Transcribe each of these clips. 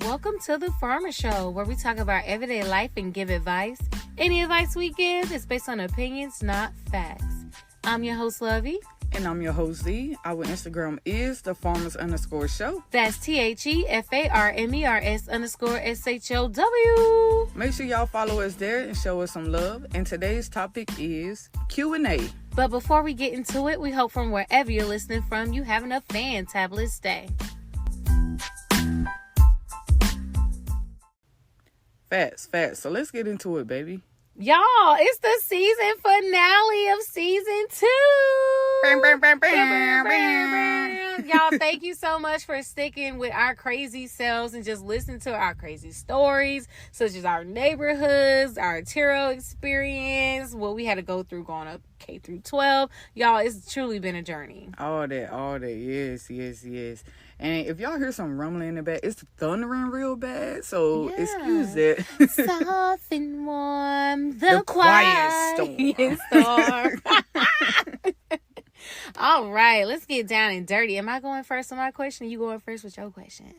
Welcome to The Farmer Show, where we talk about everyday life and give advice. Any advice we give is based on opinions, not facts. I'm your host, Lovey. And I'm your host, Z. Our Instagram is thefarmers_show. That's TheFarmers_SHOW. Make sure y'all follow us there and show us some love. And today's topic is Q&A. But before we get into it, we hope from wherever you're listening from, you having a fantabulous day. Fast. So let's get into it, baby. Y'all, it's the season finale of season 2. Y'all, thank you so much for sticking with our crazy selves and just listening to our crazy stories, such as our neighborhoods, our Tiro experience, what we had to go through going up K through 12. Y'all, it's truly been a journey. All that. Yes. And if y'all hear some rumbling in the back, it's thundering real bad, so excuse that. Soft and warm, the quiet storm. All right, let's get down and dirty. Am I going first on my question, or you going first with your question?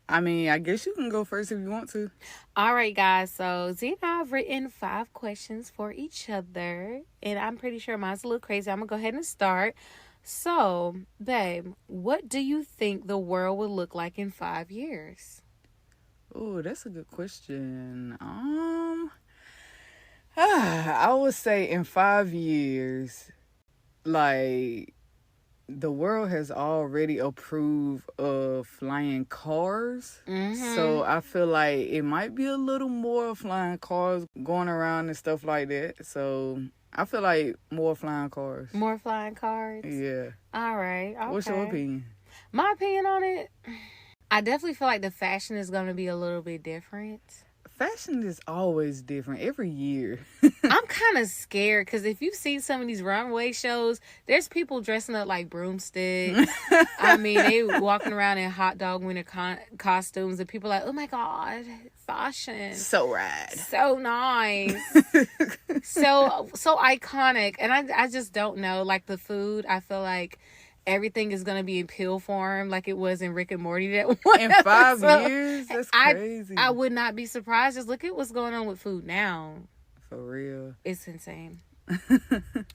I mean, I guess you can go first if you want to. All right, guys. So, Z and I have written 5 questions for each other, and I'm pretty sure mine's a little crazy. I'm going to go ahead and start. So, babe, what do you think the world will look like in 5 years? Oh, that's a good question. I would say in 5 years, like, the world has already approved of flying cars. Mm-hmm. So I feel like it might be a little more flying cars going around and stuff like that. So I feel like more flying cars. More flying cars? Yeah. All right. Okay. What's your opinion? My opinion on it, I definitely feel like the fashion is going to be a little bit different. Fashion is always different every year. I'm kind of scared because if you've seen some of these runway shows, there's people dressing up like broomsticks. I mean, they walking around in hot dog winter costumes, and people are like, oh my God, fashion. So rad. So nice. so iconic. And I just don't know. Like the food, I feel like everything is going to be in pill form like it was in Rick and Morty that one. In 5 years? That's crazy. I would not be surprised. Just look at what's going on with food now. For real. It's insane.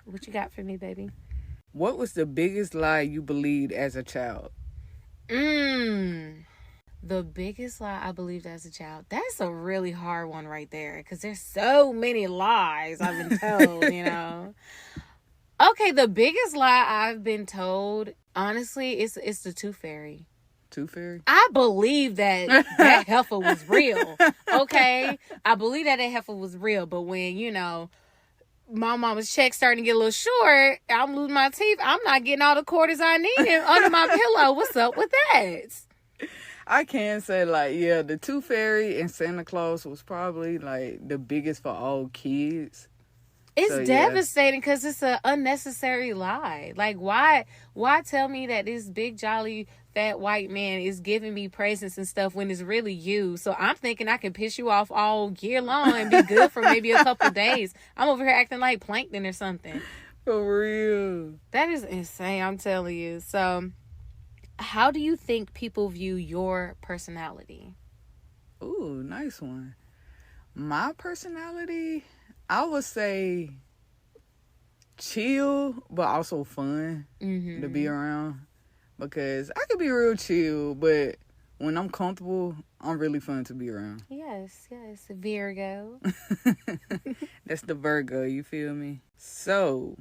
What you got for me, baby? What was the biggest lie you believed as a child? The biggest lie I believed as a child. That's a really hard one right there because there's so many lies I've been told, you know. Okay, the biggest lie I've been told, honestly, is the Tooth Fairy. Tooth Fairy? I believe that heifer was real. Okay? I believe that heifer was real. But when, you know, my mama's check starting to get a little short, I'm losing my teeth, I'm not getting all the quarters I need under my pillow. What's up with that? I can say, like, yeah, the Tooth Fairy and Santa Claus was probably, like, the biggest for all kids. It's devastating because it's an unnecessary lie. Like, why tell me that this big, jolly, fat white man is giving me presents and stuff when it's really you? So I'm thinking I can piss you off all year long and be good for maybe a couple days. I'm over here acting like plankton or something. For real. That is insane, I'm telling you. So, how do you think people view your personality? Ooh, nice one. My personality, I would say chill, but also fun to be around. Because I could be real chill, but when I'm comfortable, I'm really fun to be around. Yes, Virgo. That's the Virgo, you feel me? So,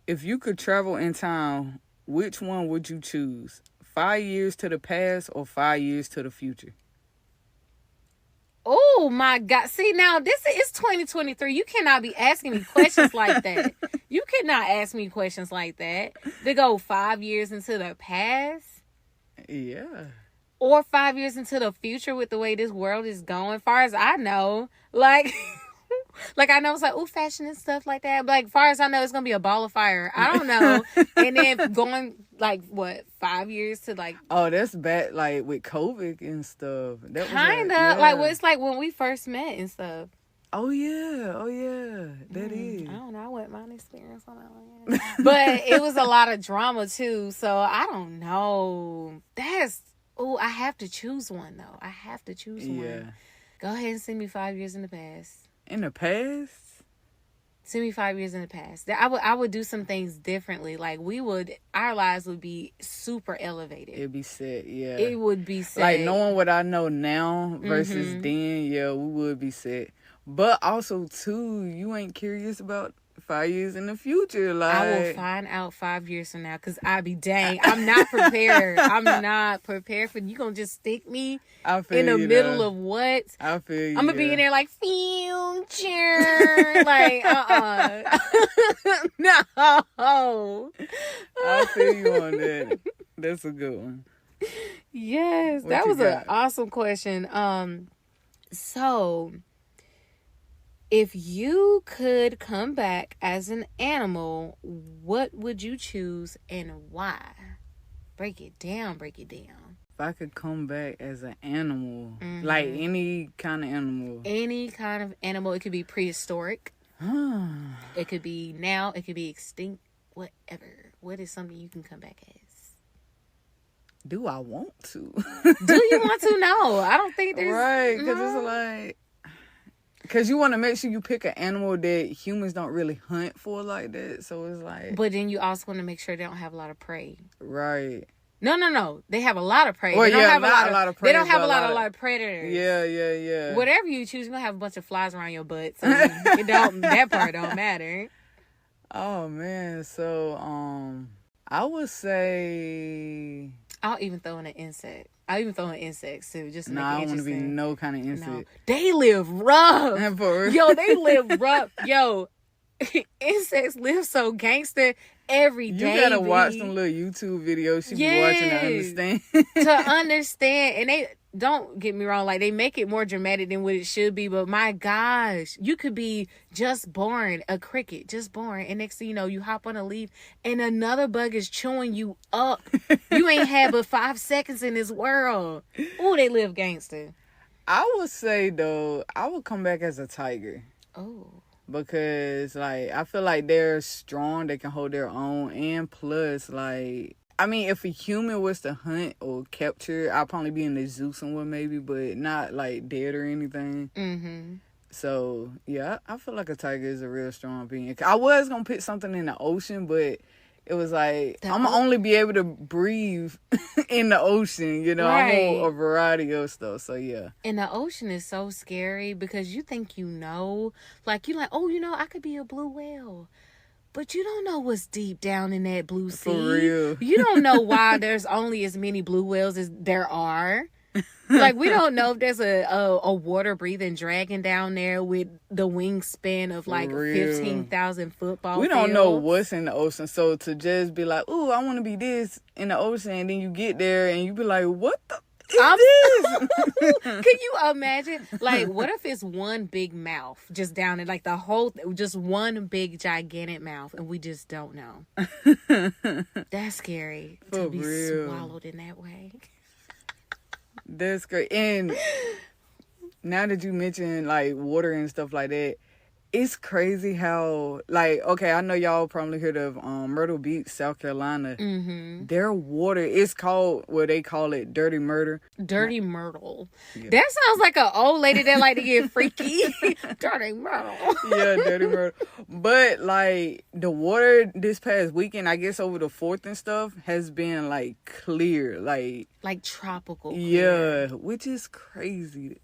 if you could travel in time, which one would you choose? 5 years to the past or 5 years to the future? Oh my God. See, now this is 2023. You cannot be asking me questions like that. You cannot ask me questions like that. To go 5 years into the past? Yeah. Or 5 years into the future with the way this world is going. Far as I know, like I know it's like, ooh, fashion and stuff like that. But like, far as I know, it's going to be a ball of fire. I don't know. And then going like, 5 years to like. Oh, that's bad. Like with COVID and stuff. Kind of. Like, well, it's like when we first met and stuff. Oh, yeah. That is. I don't know. I went my experience on that one. But it was a lot of drama, too. So, I don't know. Oh, I have to choose one, though. I have to choose one. Yeah. Go ahead and send me 5 years in the past. In the past? Send me 5 years in the past. I would do some things differently. Like, our lives would be super elevated. It'd be set, yeah. It would be set. Like, knowing what I know now versus then, yeah, we would be set. But also, too, you ain't curious about 5 years in the future. Like, I will find out 5 years from now, because I be dang. I'm not prepared. I'm not prepared for you. Gonna just stick me in the middle of what? I feel you. I'm gonna be in there like future, like no. I feel you on that. That's a good one. Yes, What that you was an got? awesome question. So if you could come back as an animal, what would you choose and why? Break it down. If I could come back as an animal, like any kind of animal. Any kind of animal. It could be prehistoric. It could be now. It could be extinct. Whatever. What is something you can come back as? Do I want to? Do you want to? No, I don't think there's... Right, because no. it's like... Because you want to make sure you pick an animal that humans don't really hunt for like that. So it's like... But then you also want to make sure they don't have a lot of prey. Right. No. They have a lot of prey. Well, they don't yeah, have not a lot of prey. They don't have but a lot of predators. Yeah. Whatever you choose, you're going to have a bunch of flies around your butt. So that part don't matter. Oh, man. So, I would say... I'll even throw in an insect. I'll even throw in insects too, just to make it I don't want to be interesting. no kind of insect. No. They live rough. For real. Yo, they live rough. Yo, insects live so gangster every day. You gotta watch some little YouTube videos she be watching to understand. To understand. And they, don't get me wrong, like, they make it more dramatic than what it should be, but my gosh, you could be just born a cricket, just born, and next thing you know, you hop on a leaf and another bug is chewing you up. You ain't had but 5 seconds in this world. Ooh, they live gangster. I would say, though, I would come back as a tiger. Oh. Because, like, I feel like they're strong, they can hold their own, and plus, like, I mean, if a human was to hunt or capture, I'd probably be in the zoo somewhere maybe, but not, like, dead or anything. Mm-hmm. So, yeah, I feel like a tiger is a real strong being. I was going to pick something in the ocean, but it was like, I'm going to only be able to breathe in the ocean, you know? Right. I want a variety of stuff, so yeah. And the ocean is so scary because you think you know. Like, you're like, oh, you know, I could be a blue whale. But you don't know what's deep down in that blue sea. For real. You don't know why there's only as many blue whales as there are. Like, we don't know if there's a water-breathing dragon down there with the wingspan of, like, 15,000 football We don't fields. know what's in the ocean. So to just be like, ooh, I want to be this in the ocean, and then you get there and you be like, what the is this? Can you imagine? Like, what if it's one big mouth just down in, like, the whole, just one big gigantic mouth, and we just don't know? That's scary. For to be real. swallowed in that way. That's great. And now that you mention, like, water and stuff like that, it's crazy how, like, okay, I know y'all probably heard of Myrtle Beach, South Carolina. Mm-hmm. Their water is called, well, they call it Dirty Myrtle. Dirty Myrtle. Yeah. That sounds like an old lady that like to get freaky. Dirty Myrtle. Yeah, Dirty Myrtle. But, like, the water this past weekend, I guess over the 4th and stuff, has been, like, clear. Like tropical. Yeah, which is crazy.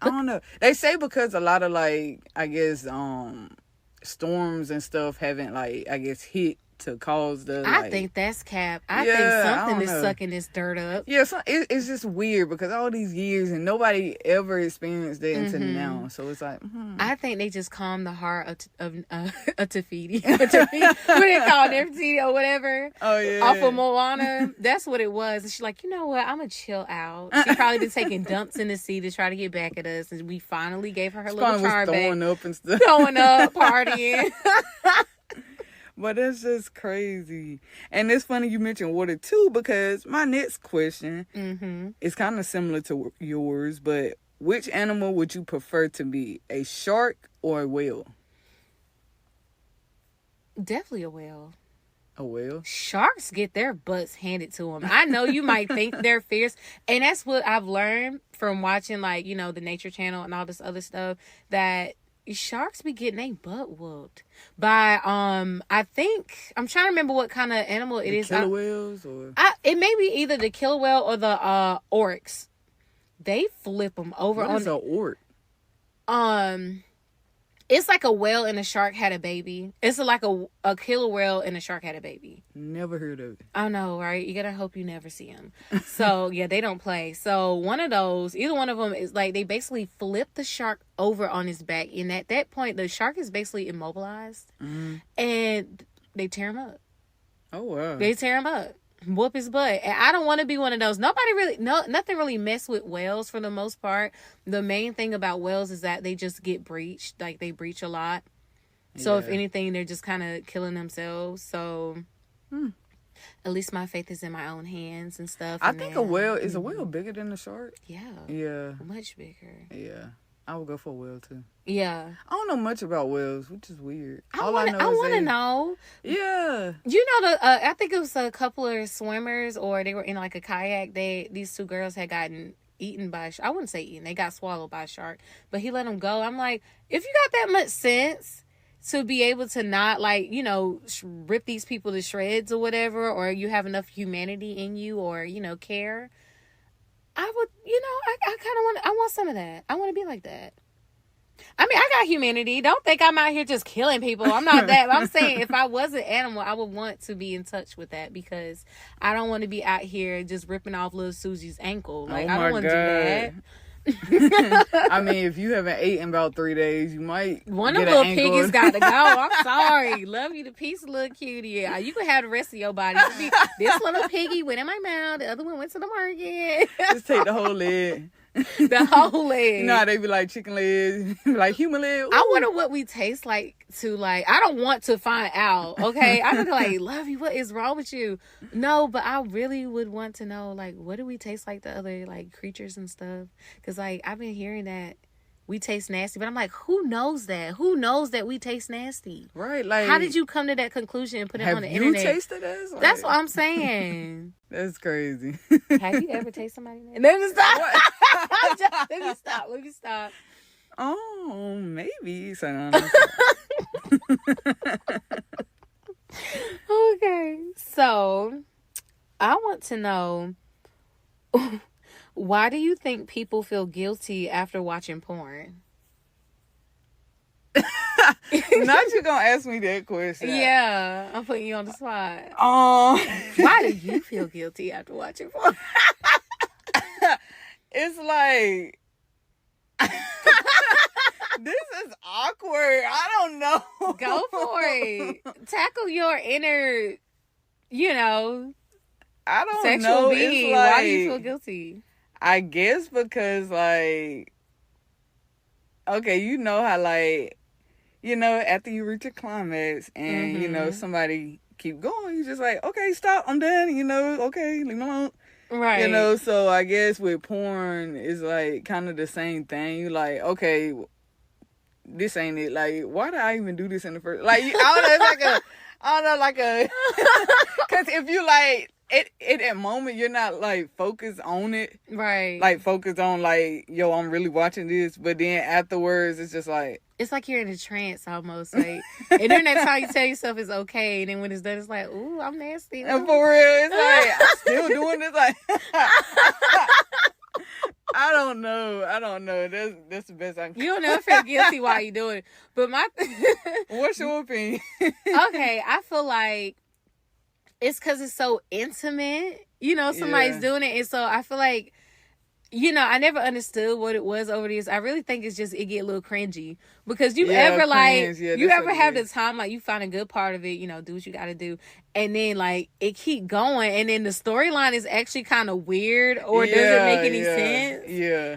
I don't know. They say because a lot of, like, I guess, storms and stuff haven't, like, I guess, hit to cause the, like... I think that's cap. I Yeah, think I something don't is know. sucking this dirt up. Yeah, so it's just weird because all these years and nobody ever experienced that until now. So it's like, I think they just calmed the heart of Tafiti. What they call Nefertiti or whatever. Oh, yeah. Off of Moana. That's what it was. And she's like, you know what? I'm going to chill out. She probably been taking dumps in the sea to try to get back at us. And we finally gave her little Probably was charm back. throwing up and stuff. Throwing up, partying. But that's just crazy. And it's funny you mentioned water too, because my next question is kind of similar to yours, but which animal would you prefer to be, a shark or a whale? Definitely a whale. A whale? Sharks get their butts handed to them. I know you might think they're fierce, and that's what I've learned from watching, like, you know, the Nature Channel and all this other stuff, that sharks be getting their butt whooped by I think, I'm trying to remember what kind of animal it is. Killer whales, or it may be either the killer whale or the oryx. They flip them over. What is an orc? It's like a whale and a shark had a baby. It's like a killer whale and a shark had a baby. Never heard of it. I know, right? You gotta hope you never see them. So, yeah, they don't play. So, one of those, either one of them is like, they basically flip the shark over on his back. And at that point, the shark is basically immobilized. Mm-hmm. And they tear him up. Oh, wow. They tear him up. Whoop his butt. And I don't want to be one of those. Nothing really mess with whales for the most part. The main thing about whales is that they just get breached. Like, they breach a lot. So if anything, they're just kind of killing themselves. So at least my faith is in my own hands and stuff. I think a whale is a whale bigger than a shark. Yeah. Yeah. Much bigger. Yeah. I would go for a whale too. Yeah. I don't know much about whales, which is weird. I want to know. Yeah. You know, I think it was a couple of swimmers, or they were in like a kayak. These two girls had gotten eaten by I wouldn't say eaten. They got swallowed by a shark, but he let them go. I'm like, if you got that much sense to be able to not, like, you know, rip these people to shreds or whatever, or you have enough humanity in you, or, you know, care, I would, you know, I kind of want some of that. I want to be like that. I mean, I got humanity. Don't think I'm out here just killing people. I'm not that. I'm saying if I was an animal, I would want to be in touch with that, because I don't want to be out here just ripping off little Susie's ankle. Like, I don't want to do that. I mean, if you haven't eaten about 3 days, you might. One of the little piggies got to go. I'm sorry. Love you to peace, little cutie. Yeah, you can have the rest of your body. This little piggy went in my mouth. The other one went to the market. Just take the whole leg. The whole leg. You know how they be like chicken legs, like human legs. I wonder what we taste like to, like, I don't want to find out, okay? I don't like, love you, what is wrong with you? No, but I really would want to know, like, what do we taste like the other, like, creatures and stuff? Because, like, I've been hearing that we taste nasty, but I'm like, who knows that? Who knows that we taste nasty? Right, like, how did you come to that conclusion and put it on the internet? Have you tasted this? Like, that's what I'm saying. That's crazy. Have you ever tasted somebody nasty? Let me stop. Let me stop. Oh, maybe. Okay, so I want to know, why do you think people feel guilty after watching porn? Not you gonna ask me that question. Yeah, I'm putting you on the spot. Why do you feel guilty after watching porn? It's like, this is awkward. I don't know. Go for it. Tackle your inner, you know, I don't sexual know. being. It's like, why do you feel guilty? I guess because, like, okay, you know how, like, you know, after you reach a climax and, you know, somebody keep going, you just like, okay, stop, I'm done, you know, okay, leave me alone. Right. You know, so I guess with porn, it's like kind of the same thing. You like, okay, this ain't it. Like, why did I even do this in the first? Like, I don't know, like a, because if you like, at that moment, you're not like focused on it. Right. Like focused on like, yo, I'm really watching this. But then afterwards, it's just like. It's like you're in a trance almost. Like, and during that time, you tell yourself it's okay. And then when it's done, it's like, ooh, I'm nasty. And for real, it's like, I'm still doing this. Like, I don't know. That's the best I can. You don't never feel guilty while you're doing it. But What's your opinion? Okay, I feel like it's because it's so intimate. You know, somebody's doing it. And so I feel like, you know, I never understood what it was over this. I really think it's just, it get a little cringy. Because you ever, like, you ever have the time, like, you find a good part of it, you know, do what you got to do. And then, like, it keep going. And then the storyline is actually kind of weird. Or does it make any sense? Yeah.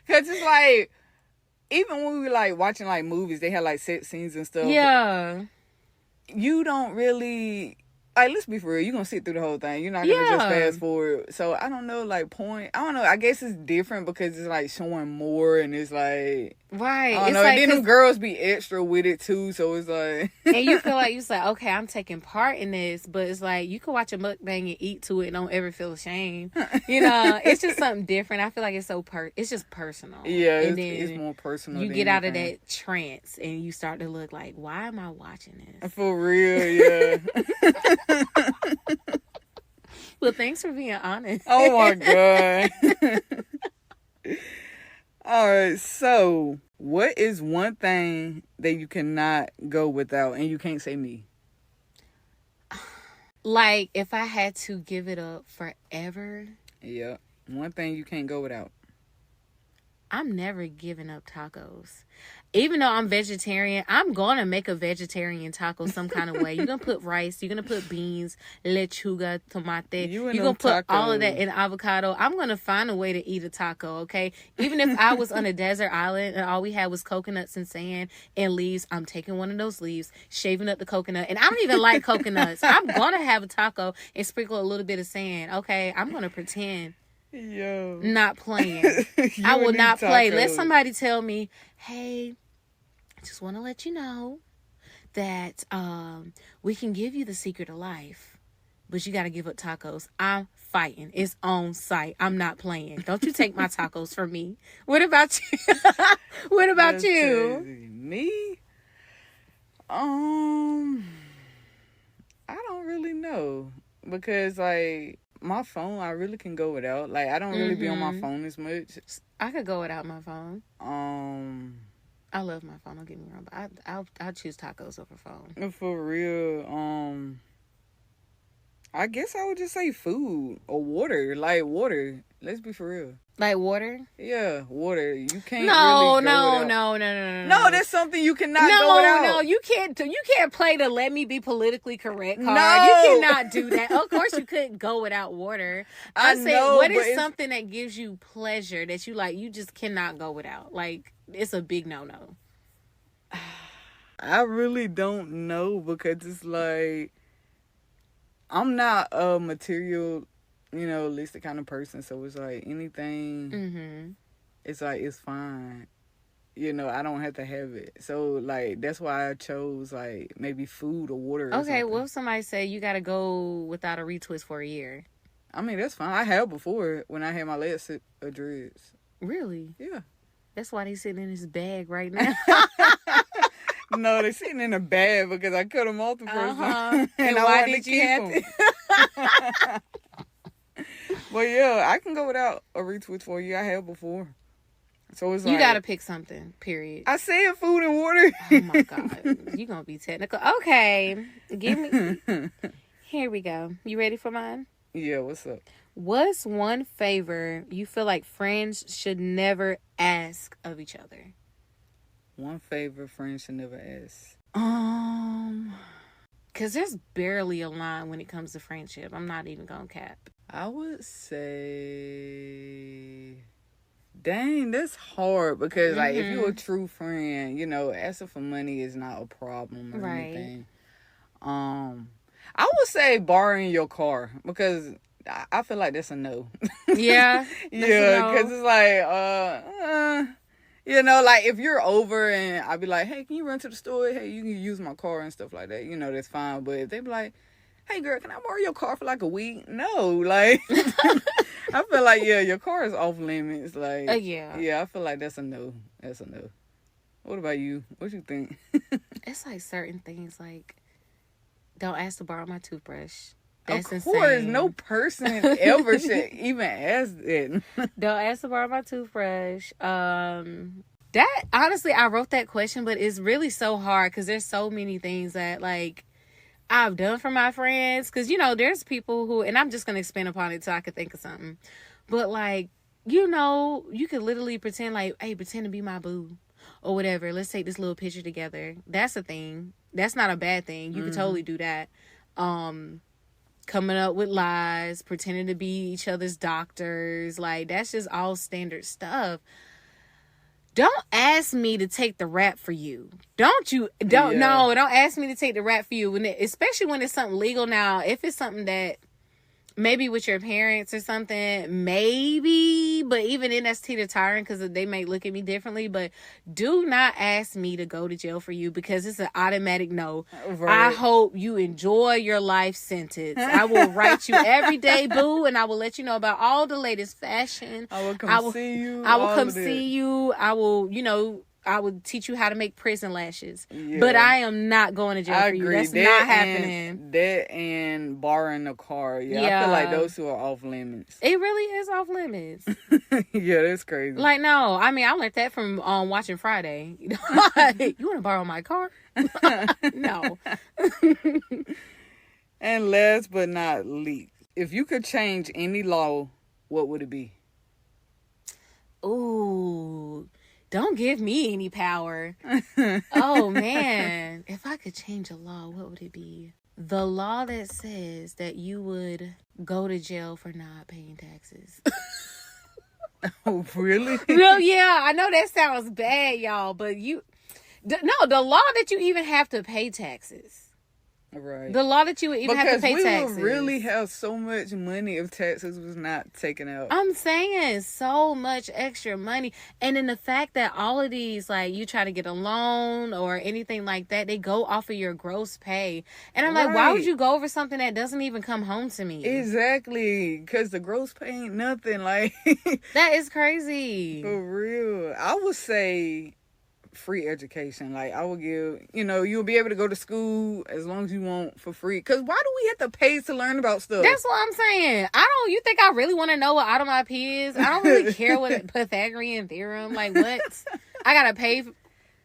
Because it's like, even when we were, like, watching, like, movies, they had, like, set scenes and stuff. Yeah. You don't really like, let's be for real, you're gonna sit through the whole thing. You're not gonna just Yeah. fast forward. So I don't know, like, I don't know. I guess it's different because it's like showing more, and it's like, Right. I don't It's know. like, And then them 'cause- girls be extra with it too. So it's like, and you feel like, you say, okay, I'm taking part in this, but it's like, you can watch a mukbang and eat to it and don't ever feel ashamed. You know, it's just something different. I feel like it's it's just personal. yeah, And it's then more personal. you than get out of anything. that trance and you start to look like, why am I watching this? For real, yeah. Well, thanks for being honest. Oh my god. All right, so what is one thing that you cannot go without, and you can't say me? Like, if I had to give it up forever, Yeah, one thing you can't go without. I'm never giving up tacos. Even though I'm vegetarian, I'm going to make a vegetarian taco some kind of way. You're going to put rice. You're going to put beans, lechuga, tomate. You and You're going to them put all of that tacos. in avocado. I'm going to find a way to eat a taco, okay? Even if I was on a desert island and all we had was coconuts and sand and leaves, I'm taking one of those leaves, shaving up the coconut. And I don't even like coconuts. I'm going to have a taco and sprinkle a little bit of sand, okay? I'm going to pretend. Yo. Not playing. You I will and not them play. Let tacos. somebody tell me, hey, I just want to let you know that we can give you the secret of life, but you got to give up tacos. I'm fighting. It's on site. I'm not playing. Don't you take my tacos from me. What about you? What about That's you? crazy. Me? I don't really know, because like my phone, I really can go without. Like, I don't really be on my phone as much. I could go without my phone. I love my phone. Don't get me wrong, but I'll choose tacos over phone. For real, I guess I would just say food or water. Like water. Let's be for real. Like water? Yeah, water. You can't. No, really go without. no. No, that's something you cannot go without. No, you can't play the let me be politically correct card. No. You cannot do that. Of course you couldn't go without water. I say, know, what but is it's- something that gives you pleasure that you like, you just cannot go without? Like, it's a big no-no. I really don't know, because it's like I'm not a materialistic kind of person. So it's like anything. Mm-hmm. It's like it's fine. I don't have to have it. So like that's why I chose like maybe food or water. Or Okay, something. well, if somebody say you got to go without a retwist for a year. I mean, that's fine. I have before when I had my last dreads. Really? Yeah. That's why they sitting in his bag right now. No, they're sitting in a bag because I cut them off the first time. And I why wanted did to you have keep 'em. But yeah, I can go without a retwist for you. I have before. So it's You like, got to pick something, period. I said food and water. Oh my God. You're going to be technical. Okay. Give me. Here we go. You ready for mine? Yeah, what's up? What's one favor you feel like friends should never ask of each other? One favor friends should never ask. Because there's barely a line when it comes to friendship. I'm not even going to cap. I would say, dang, that's hard, because like if you're a true friend, asking for money is not a problem or Right. anything. I would say borrowing your car, because I feel like that's a no. Yeah. Yeah, because it's like, like if you're over and I'd be like, hey, can you run to the store? Hey, you can use my car and stuff like that. That's fine. But if they be like, hey, girl, can I borrow your car for like a week? No, like, I feel like, yeah, your car is off limits. Like, Yeah. yeah, I feel like that's a no. That's a no. What about you? What you think? It's like certain things like, don't ask to borrow my toothbrush. Of That's course, insane. no person ever should even ask it. Don't ask to borrow my toothbrush. That, honestly, I wrote that question, but it's really so hard because there's so many things that, like, I've done for my friends. Because, there's people who, and I'm just going to expand upon it so I could think of something. But, like, you could literally pretend, like, hey, pretend to be my boo. Or whatever. Let's take this little picture together. That's a thing. That's not a bad thing. You could totally do that. Coming up with lies, pretending to be each other's doctors. Like, that's just all standard stuff. don't ask me to take the rap for you. Don't ask me to take the rap for you. Especially when it's something legal. Now, if it's something that maybe with your parents or something, maybe, but even then that's teeter-tottering because they may look at me differently. But do not ask me to go to jail for you because it's an automatic no. Right. I hope you enjoy your life sentence. I will write you every day, boo, and I will let you know about all the latest fashion. I will come see you. I will, I would teach you how to make prison lashes. Yeah. But I am not going to jail for you. That's not happening. That and borrowing a car. Yeah, I feel like those two are off limits. It really is off limits. Yeah, that's crazy. Like, no. I mean, I learned that from watching Friday. You want to borrow my car? No. And last but not least, if you could change any law, what would it be? Ooh. Don't give me any power. Oh, man. If I could change a law, what would it be? The law that says that you would go to jail for not paying taxes. Oh, really? Well, yeah. I know that sounds bad, y'all. But the law that you even have to pay taxes. Right. The law that you would even have to pay taxes. Because we would really have so much money if taxes was not taken out. I'm saying so much extra money. And then the fact that all of these, like, you try to get a loan or anything like that, they go off of your gross pay. And I'm like, why would you go over something that doesn't even come home to me? Exactly. Because the gross pay ain't nothing. Like, that is crazy. For real. I would say free education. Like, I would give, you'll be able to go to school as long as you want for free. Because why do we have to pay to learn about stuff? That's what I'm saying. You think I really want to know what automata is? I don't really care what Pythagorean theorem, like what? I gotta pay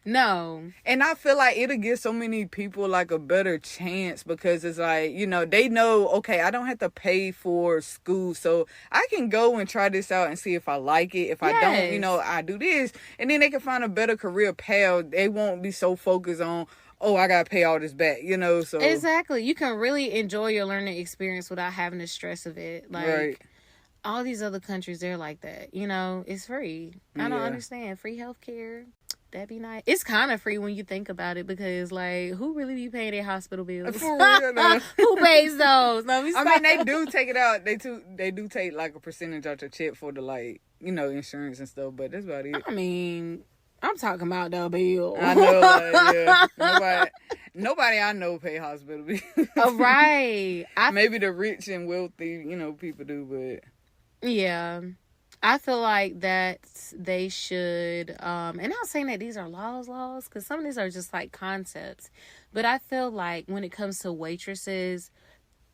No. And I feel like it'll give so many people like a better chance because it's like, they know, okay, I don't have to pay for school. So I can go and try this out and see if I like it. If I don't, I do this. And then they can find a better career path. They won't be so focused on, oh, I got to pay all this back, so. Exactly. You can really enjoy your learning experience without having the stress of it. Like, right. All these other countries, they're like that. It's free. I don't understand. Free healthcare. That'd be nice. It's kind of free when you think about it because, like, who really be paying their hospital bills? For real, no. Who pays those? No, I mean, they do take it out. They do take, like, a percentage out your check for the, like, insurance and stuff, but that's about it. I mean, I'm talking about the bill. I know, yeah. Nobody I know pay hospital bills. Right. Maybe the rich and wealthy, people do, but... Yeah. I feel like that they should, and I'm not saying that these are laws, because some of these are just like concepts, but I feel like when it comes to waitresses,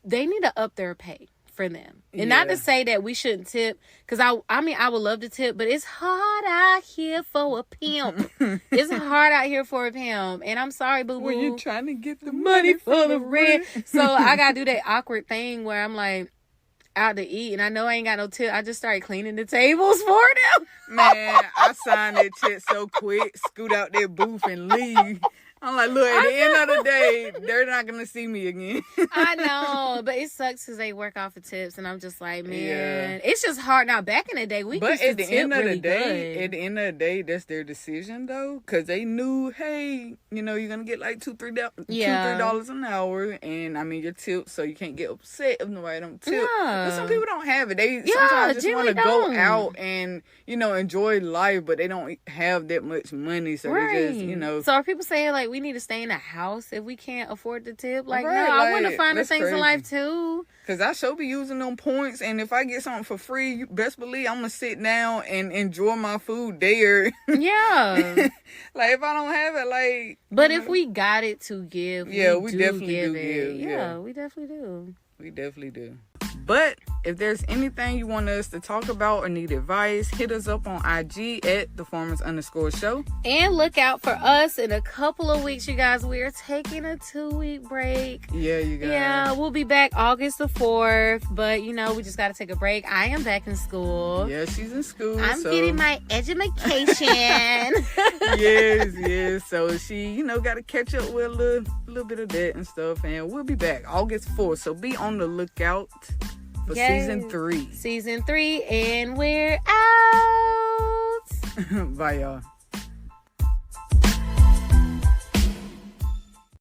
they need to up their pay for them. And not to say that we shouldn't tip, because I mean, I would love to tip, but it's hard out here for a pimp. It's hard out here for a pimp. And I'm sorry, boo-boo. When you're trying to get the money for the rent. So I got to do that awkward thing where I'm like, out to eat, and I know I ain't got no tip. I just started cleaning the tables for them. Man, I signed that check so quick, scoot out their booth and leave. I'm like, look, at the end of the day, they're not going to see me again. I know, but it sucks because they work off of tips, and I'm just like, man, it's just hard. Now, back in the day, we used to tip really good. At the end of the day, that's their decision, though, because they knew, hey, you're going to get like $2, $3 an hour, and, I mean, your tip, so you can't get upset if nobody don't tip. Yeah. But some people don't have it. They sometimes just want to go out and, enjoy life, but they don't have that much money, so they just, So are people saying, like, we need to stay in a house if we can't afford the tip? Like, right, no, I want to find the things in life too. Because I sure be using them points, and if I get something for free, you best believe I'm going to sit down and enjoy my food there. Yeah. Like, if I don't have it, like... But if we got it to give, we definitely do give. Yeah, we definitely do. We definitely do. But if there's anything you want us to talk about or need advice, hit us up on IG at @thefarmers_show. And look out for us in a couple of weeks, you guys. We are taking a 2-week break. Yeah, you guys. Yeah, we'll be back August the 4th. But, we just got to take a break. I am back in school. Yeah, she's in school. I'm getting my education. Yes. So she, got to catch up with a little bit of that and stuff. And we'll be back August 4th. So be on the lookout for season 3. Season 3, and we're out. Bye, y'all.